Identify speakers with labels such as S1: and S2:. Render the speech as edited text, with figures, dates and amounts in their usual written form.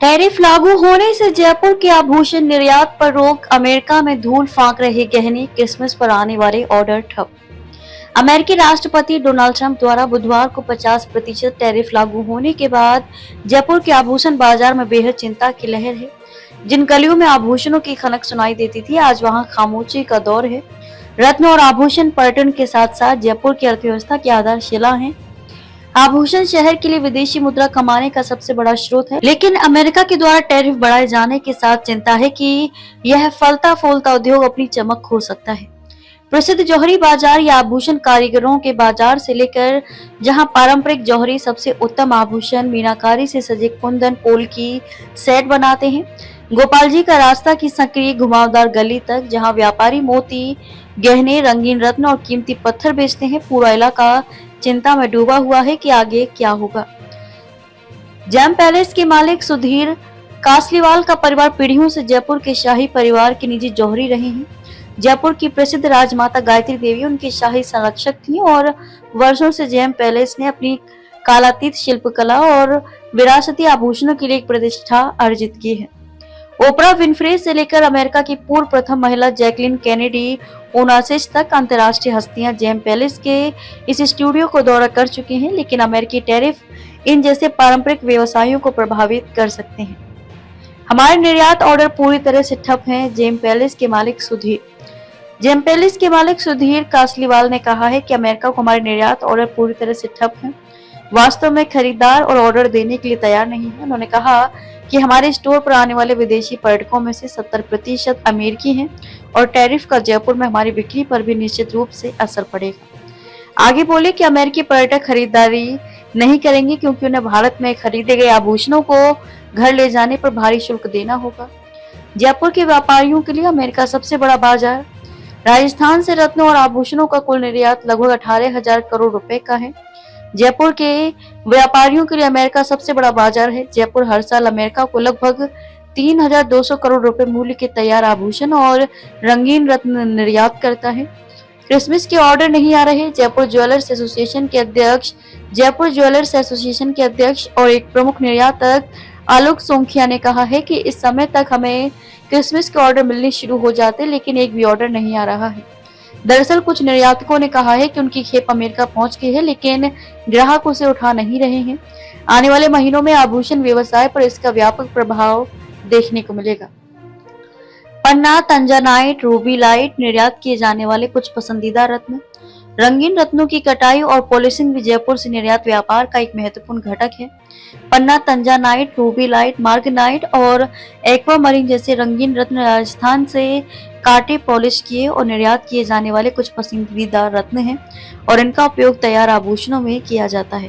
S1: Tariff लागू होने से जयपुर के आभूषण निर्यात पर रोक, अमेरिका में धूल फांक रहे गहने, क्रिसमस पर आने वाले ऑर्डर ठप। अमेरिकी राष्ट्रपति डोनाल्ड ट्रंप द्वारा बुधवार को 50% टैरिफ लागू होने के बाद जयपुर के आभूषण बाजार में बेहद चिंता की लहर है। जिन गलियों में आभूषणों की खनक सुनाई देती थी, आज वहां खामोशी का दौर है। रत्न और आभूषण पर्यटन के साथ साथ जयपुर की अर्थव्यवस्था की आधारशिला है। आभूषण शहर के लिए विदेशी मुद्रा कमाने का सबसे बड़ा स्रोत है, लेकिन अमेरिका के द्वारा टैरिफ बढ़ाए जाने के साथ चिंता है कि यह फलता फूलता उद्योग अपनी चमक खो सकता है। प्रसिद्ध जौहरी बाजार या आभूषण कारीगरों के बाजार से लेकर जहां पारंपरिक जौहरी सबसे उत्तम आभूषण मीनाकारी से सजे कुंदन पोल की सेट बनाते हैं, गोपाल जी का रास्ता की सक्रिय घुमावदार गली तक जहां व्यापारी मोती, गहने, रंगीन रत्न और कीमती पत्थर बेचते हैं, पूरा इलाका चिंता में डूबा हुआ है कि आगे क्या होगा। जैम पैलेस के मालिक सुधीर कासलीवाल का परिवार पीढ़ियों से जयपुर के शाही परिवार के निजी जौहरी रहे हैं। जयपुर की प्रसिद्ध राजमाता गायत्री देवी उनकी शाही संरक्षक थीं और वर्षों से जैम पैलेस ने अपनी कालातीत शिल्पकला और विरासती आभूषणों के लिए एक प्रतिष्ठा अर्जित की है। ओपरा विनफ्रे से लेकर अमेरिका की पूर्व प्रथम महिला जैकलिन कैनेडी ओनासिस तक अंतर्राष्ट्रीय हस्तियां जैम पैलेस के इस स्टूडियो को दौरा कर चुके हैं, लेकिन अमेरिकी टैरिफ इन जैसे पारंपरिक व्यवसायों को प्रभावित कर सकते हैं। हमारे निर्यात ऑर्डर पूरी तरह से ठप हैं, जैम पैलेस के मालिक सुधीर कासलीवाल ने कहा है कि अमेरिका को हमारे निर्यात ऑर्डर पूरी तरह से ठप हैं। वास्तव में खरीदार और ऑर्डर देने के लिए तैयार नहीं है। उन्होंने कहा कि हमारे स्टोर पर आने वाले विदेशी पर्यटकों में से 70% अमेरिकी हैं और टैरिफ का जयपुर में हमारी बिक्री पर भी निश्चित रूप से असर पड़ेगा। आगे बोले कि अमेरिकी पर्यटक खरीदारी नहीं करेंगे क्योंकि उन्हें भारत में खरीदे गए आभूषणों को घर ले जाने पर भारी शुल्क देना होगा। जयपुर के व्यापारियों के लिए अमेरिका सबसे बड़ा बाजार। राजस्थान से रत्नों और आभूषणों का कुल निर्यात लगभग 18,000 करोड़ रुपए का है। जयपुर के व्यापारियों के लिए अमेरिका सबसे बड़ा बाजार है। जयपुर हर साल अमेरिका को लगभग 3,200 करोड़ रुपए मूल्य के तैयार आभूषण और रंगीन रत्न निर्यात करता है। क्रिसमस के ऑर्डर नहीं आ रहे। जयपुर ज्वेलर्स एसोसिएशन के अध्यक्ष और एक प्रमुख निर्यातक आलोक सोंखिया ने कहा है कि इस समय तक हमें क्रिसमस के ऑर्डर मिलने शुरू हो जाते, लेकिन एक भी ऑर्डर नहीं आ रहा है। दरअसल कुछ निर्यातकों ने कहा है कि उनकी खेप अमेरिका पहुंच गई है, लेकिन ग्राहक उसे उठा नहीं रहे हैं। आने वाले महीनों में आभूषण व्यवसाय पर इसका व्यापक प्रभाव देखने को मिलेगा। पन्ना, तंजानाइट, रूबी लाइट निर्यात किए जाने वाले कुछ पसंदीदा रत्न। रंगीन रत्नों की कटाई और पॉलिशिंग भी जयपुर से निर्यात व्यापार का एक महत्वपूर्ण घटक है। पन्ना, तंजानाइट, रूबी लाइट, मार्गनाइट और एक्वामरीन जैसे रंगीन रत्न राजस्थान से काटे, पॉलिश किए और निर्यात किए जाने वाले कुछ पसंदीदा रत्न हैं और इनका उपयोग तैयार आभूषणों में किया जाता है।